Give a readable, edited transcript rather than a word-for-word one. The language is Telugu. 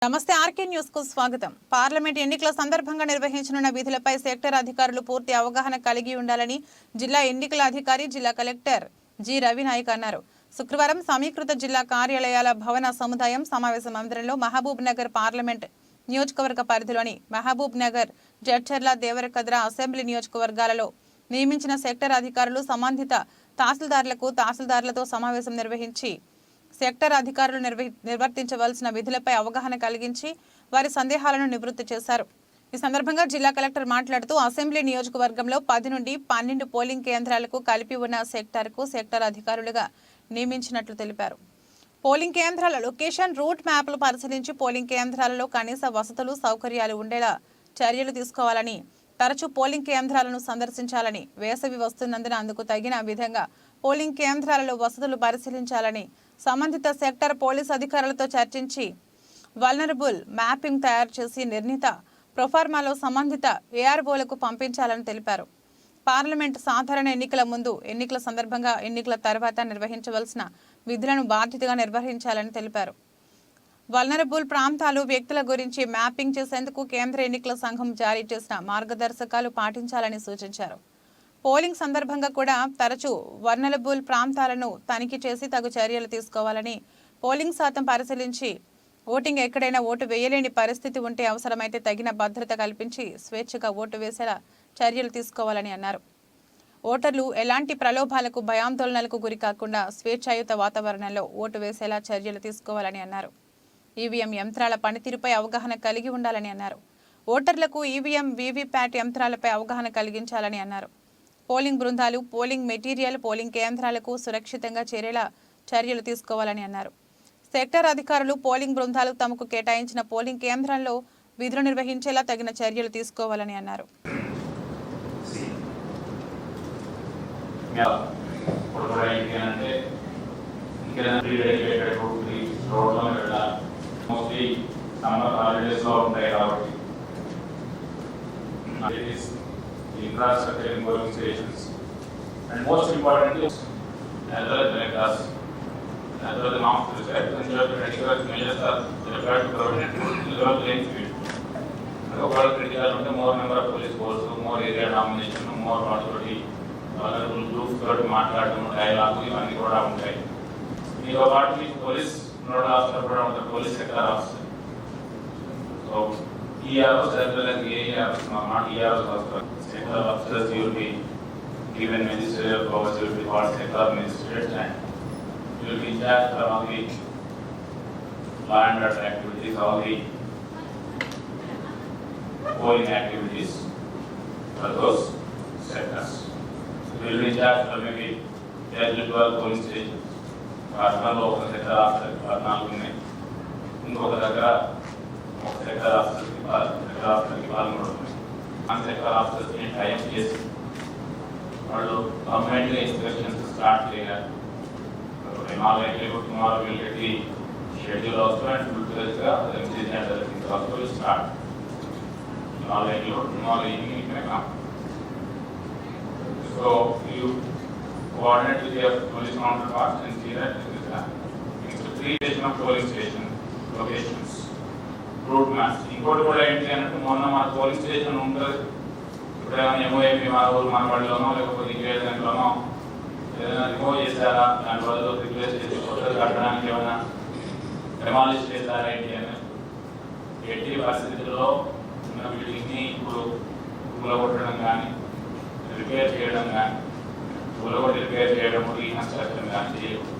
నమస్తే ఆర్కే న్యూస్ కు స్వాగతం. పార్లమెంట్ ఎన్నికల సందర్భంగా నిర్వహించనున్న విధులపై సెక్టర్ అధికారులు పూర్తి అవగాహన కలిగి ఉండాలని జిల్లా ఎన్నికల అధికారి జిల్లా కలెక్టర్ జి రవినాయక్ అన్నారు. శుక్రవారం సమీకృత జిల్లా కార్యాలయాల భవన సముదాయం సమావేశ మందిరంలో మహబూబ్ నగర్ పార్లమెంట్ నియోజకవర్గ పరిధిలోని మహబూబ్ నగర్, జడ్చర్ల, దేవరకద్ర అసెంబ్లీ నియోజకవర్గాలలో నియమించిన సెక్టర్ అధికారులు సంబంధిత తహసీల్దార్లతో సమావేశం నిర్వహించి సెక్టర్ అధికారులు నిర్వర్తించవలసిన విధులపై అవగాహన కలిగించి వారి సందేహాలను నివృత్తి చేశారు. ఈ సందర్భంగా జిల్లా కలెక్టర్ మాట్లాడుతూ అసెంబ్లీ నియోజకవర్గంలో 10 నుండి 12 పోలింగ్ కేంద్రాలకు కలిపి ఉన్న సెక్టర్ అధికారులుగా నియమించినట్లు తెలిపారు. పోలింగ్ కేంద్రాల లొకేషన్, రూట్ మ్యాప్లు పరిశీలించి పోలింగ్ కేంద్రాలలో కనీస వసతులు, సౌకర్యాలు ఉండేలా చర్యలు తీసుకోవాలని, తరచూ పోలింగ్ కేంద్రాలను సందర్శించాలని, వేసవి వస్తున్నందున అందుకు తగిన విధంగా పోలింగ్ కేంద్రాలలో వసతులు పరిశీలించాలని, సంబంధిత సెక్టర్ పోలీస్ అధికారులతో చర్చించి వల్నరబుల్ మ్యాపింగ్ తయారు చేసి నిర్ణీత ప్రొఫార్మాలో సంబంధిత ఏఆర్ఓలకు పంపించాలని తెలిపారు. పార్లమెంట్ సాధారణ ఎన్నికల ముందు, ఎన్నికల సందర్భంగా, ఎన్నికల తర్వాత నిర్వహించవలసిన విధులను బాధ్యతగా నిర్వహించాలని తెలిపారు. వల్నరబుల్ ప్రాంతాలు, వ్యక్తుల గురించి మ్యాపింగ్ చేసేందుకు కేంద్ర ఎన్నికల సంఘం జారీ చేసిన మార్గదర్శకాలు పాటించాలని సూచించారు. పోలింగ్ సందర్భంగా కూడా తరచూ వల్నరబుల్ ప్రాంతాలను తనిఖీ చేసి తగు చర్యలు తీసుకోవాలని, పోలింగ్ శాతం పరిశీలించి ఓటింగ్ ఎక్కడైనా ఓటు వేయలేని పరిస్థితి ఉంటే అవసరమైతే తగిన భద్రత కల్పించి స్వేచ్ఛగా ఓటు వేసేలా చర్యలు తీసుకోవాలని అన్నారు. ఓటర్లు ఎలాంటి ప్రలోభాలకు, భయాందోళనలకు గురి కాకుండా స్వేచ్ఛాయుత వాతావరణంలో ఓటు వేసేలా చర్యలు తీసుకోవాలని అన్నారు. ఈవీఎం యంత్రాల పనితీరుపై అవగాహన కలిగి ఉండాలని అన్నారు. ఓటర్లకు ఈవీఎం, వీవీప్యాట్ యంత్రాలపై అవగాహన కలిగించాలని అన్నారు. పోలింగ్ బృందాలు, పోలింగ్ మెటీరియల్ పోలింగ్ కేంద్రాలకు సురక్షితంగా చేరేలా చర్యలు తీసుకోవాలని అన్నారు. సెక్టర్ అధికారులు, పోలింగ్ బృందాలు తమకు కేటాయించిన పోలింగ్ కేంద్రాల్లో విధులు నిర్వహించేలా తగిన చర్యలు తీసుకోవాలని అన్నారు. Infrastructure in polling stations, and most importantly, as well as electors, as well as the norms prescribed, ensure that critical measures are required to prevent illegal playing field. Overall, critical more number of police force, more area domination, more possibility, vulnerable groups got మాట్లాడడం, dialogue ఇవన్నీ కూడా ఉంటాయి. మీతో పాటు పోలీస్ నోడల్ ఆఫీసర్ కూడా ఉంటారు, police sector officer. So EROs as well as AERs, not EROs also. Sector officers you will be given ministerial powers, you will be called sector magistrates, and you will be in charge of all the law and order activities, all the polling activities for those sectors. You will be in charge of maybe 10 to 12 polling stations. Partnerlo ఒక సెక్టర్ ఆఫీసర్ 14 ఉన్నాయి, ఇంకొక దగ్గర ఒక సెక్టర్ ఆఫీసర్కి పాల్గొనడం, ఆ సెక్టర్ ఆఫీసర్స్ని టైం చేసి వాళ్ళు పర్మనెంట్గా ఇన్స్పెక్షన్స్ స్టార్ట్ చేయాలి. Tomorrow will get the schedule also and ఫుల్గా also will start. Tomorrow evening may come. So you coordinate with your police counterparts and see that creation of polling station locations, route maps. ఇంకోటి కూడా ఏంటి అంటే, మొన్న మన పోలింగ్ స్టేషన్ ఉంటుంది, ఇప్పుడు ఏమైనా ఎంఓఏపీ మన ఊరు మన బడిలోనో లేకపోతే ఇంకేదంట్లోనో ఏదైనా రిమూవ్ చేశారా, దాని బదులు రిప్లేస్ చేసి కొత్తగా కట్టడానికి ఏమైనా డెమాలిష్ చేశారా ఏంటి అని ఎట్టి పరిస్థితుల్లో ఉన్న బిల్డింగ్ని ఇప్పుడు కూలగొట్టడం కానీ, రిపేర్ చేయడం కానీ, కూలగొట్టి రిపేర్ చేయడం, రీకన్స్ట్రక్షన్ కానీ చేయకూడదు.